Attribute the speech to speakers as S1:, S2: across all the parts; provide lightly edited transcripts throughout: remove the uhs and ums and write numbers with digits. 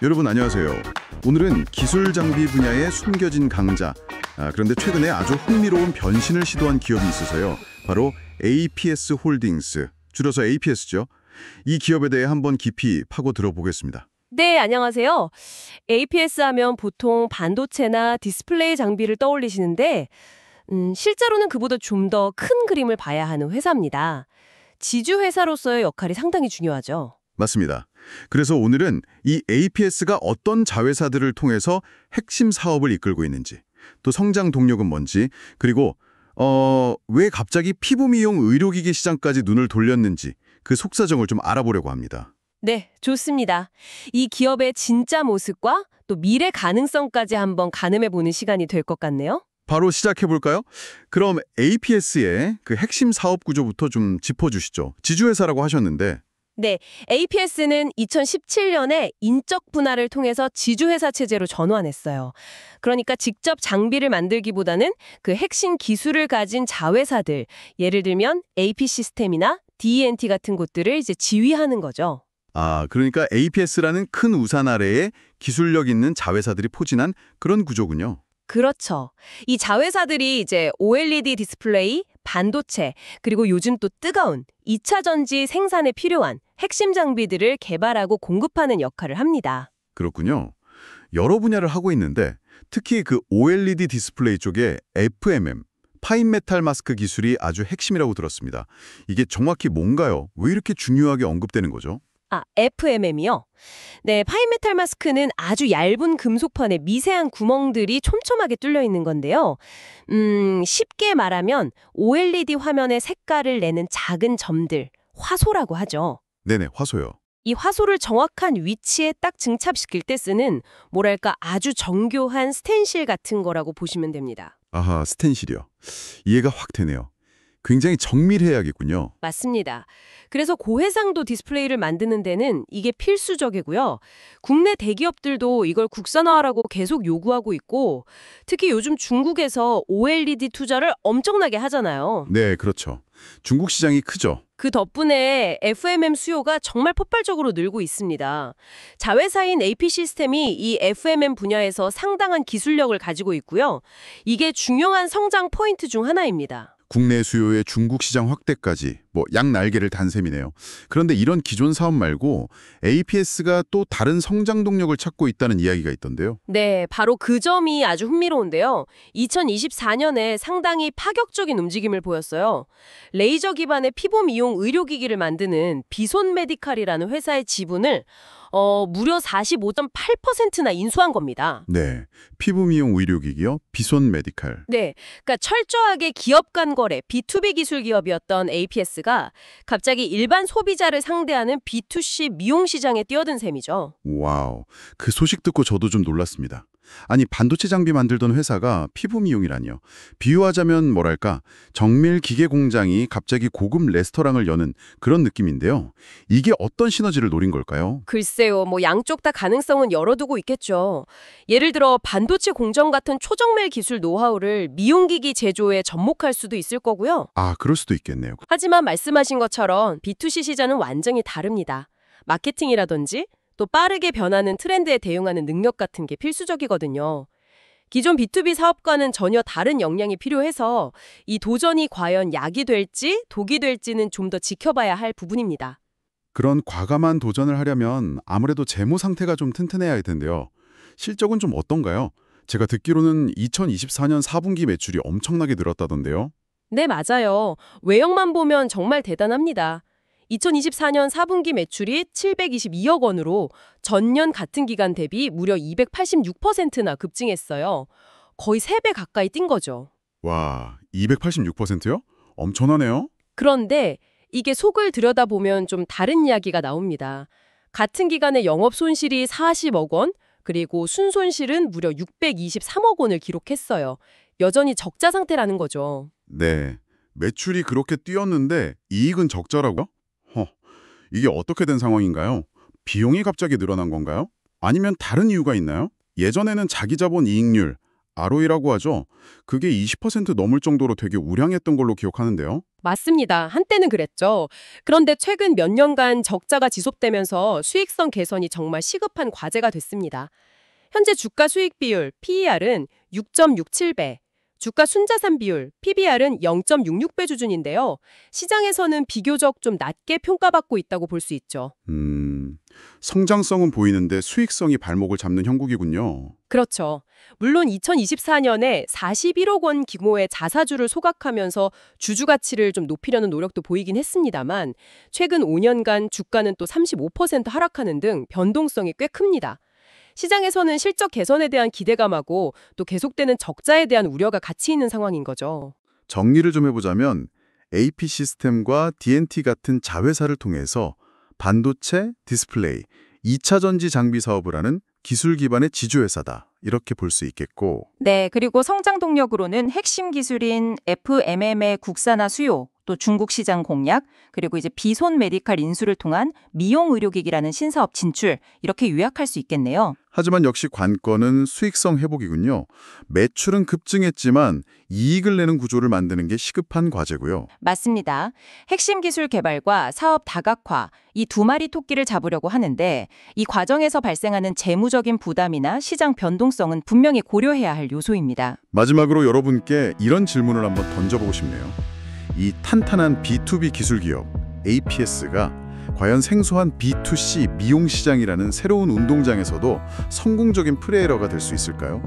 S1: 여러분 안녕하세요. 오늘은 기술 장비 분야의 숨겨진 강자, 그런데 최근에 아주 흥미로운 변신을 시도한 기업이 있어서요. 바로 APS 홀딩스, 줄여서 APS죠. 이 기업에 대해 한번 깊이 파고 들어보겠습니다.
S2: 네, 안녕하세요. APS 하면 보통 반도체나 디스플레이 장비를 떠올리시는데 실제로는 그보다 좀 더 큰 그림을 봐야 하는 회사입니다. 지주 회사로서의 역할이 상당히 중요하죠.
S1: 맞습니다. 그래서 오늘은 이 APS가 어떤 자회사들을 통해서 핵심 사업을 이끌고 있는지, 또 성장 동력은 뭔지, 그리고 왜 갑자기 피부 미용 의료기기 시장까지 눈을 돌렸는지 그 속사정을 좀 알아보려고 합니다.
S2: 네, 좋습니다. 이 기업의 진짜 모습과 또 미래 가능성까지 한번 가늠해보는 시간이 될 것 같네요.
S1: 바로 시작해볼까요? 그럼 APS의 그 핵심 사업 구조부터 좀 짚어주시죠. 지주회사라고 하셨는데.
S2: 네, APS는 2017년에 인적 분할을 통해서 지주회사 체제로 전환했어요. 그러니까 직접 장비를 만들기보다는 그 핵심 기술을 가진 자회사들, 예를 들면 AP 시스템이나 D&T 같은 곳들을 이제 지휘하는 거죠.
S1: 그러니까 APS라는 큰 우산 아래에 기술력 있는 자회사들이 포진한 그런 구조군요.
S2: 그렇죠. 이 자회사들이 이제 OLED 디스플레이, 반도체, 그리고 요즘 또 뜨거운 2차 전지 생산에 필요한 핵심 장비들을 개발하고 공급하는 역할을 합니다.
S1: 그렇군요. 여러 분야를 하고 있는데 특히 그 OLED 디스플레이 쪽에 FMM, 파인 메탈 마스크 기술이 아주 핵심이라고 들었습니다. 이게 정확히 뭔가요? 왜 이렇게 중요하게 언급되는 거죠?
S2: FMM이요? 네, 파인메탈 마스크는 아주 얇은 금속판에 미세한 구멍들이 촘촘하게 뚫려 있는 건데요. 쉽게 말하면 OLED 화면의 색깔을 내는 작은 점들, 화소라고 하죠.
S1: 네네, 화소요.
S2: 이 화소를 정확한 위치에 딱 증착시킬 때 쓰는 뭐랄까 아주 정교한 스텐실 같은 거라고 보시면 됩니다.
S1: 아하, 스텐실이요. 이해가 확 되네요. 굉장히 정밀해야겠군요.
S2: 맞습니다. 그래서 고해상도 디스플레이를 만드는 데는 이게 필수적이고요. 국내 대기업들도 이걸 국산화하라고 계속 요구하고 있고 특히 요즘 중국에서 OLED 투자를 엄청나게 하잖아요.
S1: 네, 그렇죠. 중국 시장이 크죠.
S2: 그 덕분에 FMM 수요가 정말 폭발적으로 늘고 있습니다. 자회사인 AP 시스템이 이 FMM 분야에서 상당한 기술력을 가지고 있고요. 이게 중요한 성장 포인트 중 하나입니다.
S1: 국내 수요의 중국 시장 확대까지 양날개를 단 셈이네요. 그런데 이런 기존 사업 말고 APS가 또 다른 성장 동력을 찾고 있다는 이야기가 있던데요.
S2: 네, 바로 그 점이 아주 흥미로운데요. 2024년에 상당히 파격적인 움직임을 보였어요. 레이저 기반의 피부 미용 의료기기를 만드는 비손 메디칼이라는 회사의 지분을 무려 45.8%나 인수한 겁니다.
S1: 네, 피부 미용 의료기기요. 비손 메디칼.
S2: 네, 그러니까 철저하게 기업 간 거래, B2B 기술 기업이었던 APS가 갑자기 일반 소비자를 상대하는 B2C 미용 시장에 뛰어든 셈이죠.
S1: 와우, 그 소식 듣고 저도 좀 놀랐습니다. 아니, 반도체 장비 만들던 회사가 피부 미용이라니요. 비유하자면 뭐랄까, 정밀 기계 공장이 갑자기 고급 레스토랑을 여는 그런 느낌인데요. 이게 어떤 시너지를 노린 걸까요?
S2: 글쎄요, 양쪽 다 가능성은 열어두고 있겠죠. 예를 들어 반도체 공정 같은 초정밀 기술 노하우를 미용기기 제조에 접목할 수도 있을 거고요.
S1: 그럴 수도 있겠네요.
S2: 하지만 말씀하신 것처럼 B2C 시장은 완전히 다릅니다. 마케팅이라든지 또 빠르게 변하는 트렌드에 대응하는 능력 같은 게 필수적이거든요. 기존 B2B 사업과는 전혀 다른 역량이 필요해서 이 도전이 과연 약이 될지 독이 될지는 좀 더 지켜봐야 할 부분입니다.
S1: 그런 과감한 도전을 하려면 아무래도 재무 상태가 좀 튼튼해야 할 텐데요. 실적은 좀 어떤가요? 제가 듣기로는 2024년 4분기 매출이 엄청나게 늘었다던데요.
S2: 네, 맞아요. 외형만 보면 정말 대단합니다. 2024년 4분기 매출이 722억 원으로 전년 같은 기간 대비 무려 286%나 급증했어요. 거의 3배 가까이 뛴 거죠.
S1: 와, 286%요? 엄청나네요.
S2: 그런데 이게 속을 들여다보면 좀 다른 이야기가 나옵니다. 같은 기간에 영업 손실이 40억 원, 그리고 순손실은 무려 623억 원을 기록했어요. 여전히 적자 상태라는 거죠.
S1: 네, 매출이 그렇게 뛰었는데 이익은 적자라고요? 이게 어떻게 된 상황인가요? 비용이 갑자기 늘어난 건가요? 아니면 다른 이유가 있나요? 예전에는 자기 자본 이익률, ROE라고 하죠. 그게 20% 넘을 정도로 되게 우량했던 걸로 기억하는데요.
S2: 맞습니다. 한때는 그랬죠. 그런데 최근 몇 년간 적자가 지속되면서 수익성 개선이 정말 시급한 과제가 됐습니다. 현재 주가 수익 비율 PER은 6.67배, 주가 순자산 비율 PBR은 0.66배 수준인데요. 시장에서는 비교적 좀 낮게 평가받고 있다고 볼 수 있죠.
S1: 성장성은 보이는데 수익성이 발목을 잡는 형국이군요.
S2: 그렇죠. 물론 2024년에 41억 원 규모의 자사주를 소각하면서 주주 가치를 좀 높이려는 노력도 보이긴 했습니다만 최근 5년간 주가는 또 35% 하락하는 등 변동성이 꽤 큽니다. 시장에서는 실적 개선에 대한 기대감하고 또 계속되는 적자에 대한 우려가 같이 있는 상황인 거죠.
S1: 정리를 좀 해보자면 AP 시스템과 D&T 같은 자회사를 통해서 반도체, 디스플레이, 2차 전지 장비 사업을 하는 기술 기반의 지주회사다. 이렇게 볼 수 있겠고
S3: 네, 그리고 성장 동력으로는 핵심 기술인 FMM의 국산화 수요, 또 중국 시장 공략, 그리고 이제 비손 메디칼 인수를 통한 미용 의료기기라는 신사업 진출, 이렇게 요약할 수 있겠네요.
S1: 하지만 역시 관건은 수익성 회복이군요. 매출은 급증했지만 이익을 내는 구조를 만드는 게 시급한 과제고요.
S3: 맞습니다. 핵심 기술 개발과 사업 다각화, 이 두 마리 토끼를 잡으려고 하는데 이 과정에서 발생하는 재무적인 부담이나 시장 변동성은 분명히 고려해야 할 요소입니다.
S1: 마지막으로 여러분께 이런 질문을 한번 던져보고 싶네요. 이 탄탄한 B2B 기술 기업 APS가 과연 생소한 B2C 미용 시장이라는 새로운 운동장에서도 성공적인 플레이어가 될 수 있을까요?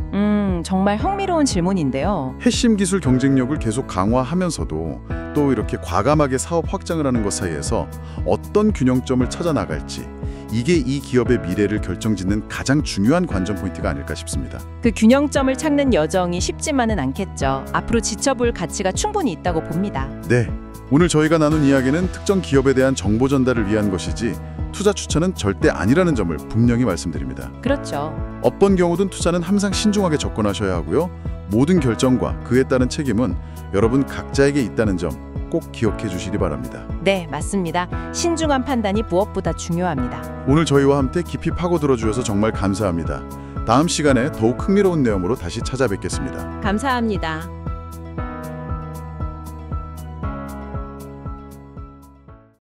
S3: 정말 흥미로운 질문인데요.
S1: 핵심 기술 경쟁력을 계속 강화하면서도 또 이렇게 과감하게 사업 확장을 하는 것 사이에서 어떤 균형점을 찾아 나갈지 이게 이 기업의 미래를 결정짓는 가장 중요한 관전 포인트가 아닐까 싶습니다.
S3: 그 균형점을 찾는 여정이 쉽지만은 않겠죠. 앞으로 지켜볼 가치가 충분히 있다고 봅니다.
S1: 네, 오늘 저희가 나눈 이야기는 특정 기업에 대한 정보 전달을 위한 것이지 투자 추천은 절대 아니라는 점을 분명히 말씀드립니다.
S3: 그렇죠.
S1: 어떤 경우든 투자는 항상 신중하게 접근하셔야 하고요. 모든 결정과 그에 따른 책임은 여러분 각자에게 있다는 점 꼭 기억해 주시기 바랍니다.
S3: 네, 맞습니다. 신중한 판단이 무엇보다 중요합니다.
S1: 오늘 저희와 함께 깊이 파고들어 주셔서 정말 감사합니다. 다음 시간에 더욱 흥미로운 내용으로 다시 찾아뵙겠습니다.
S2: 감사합니다.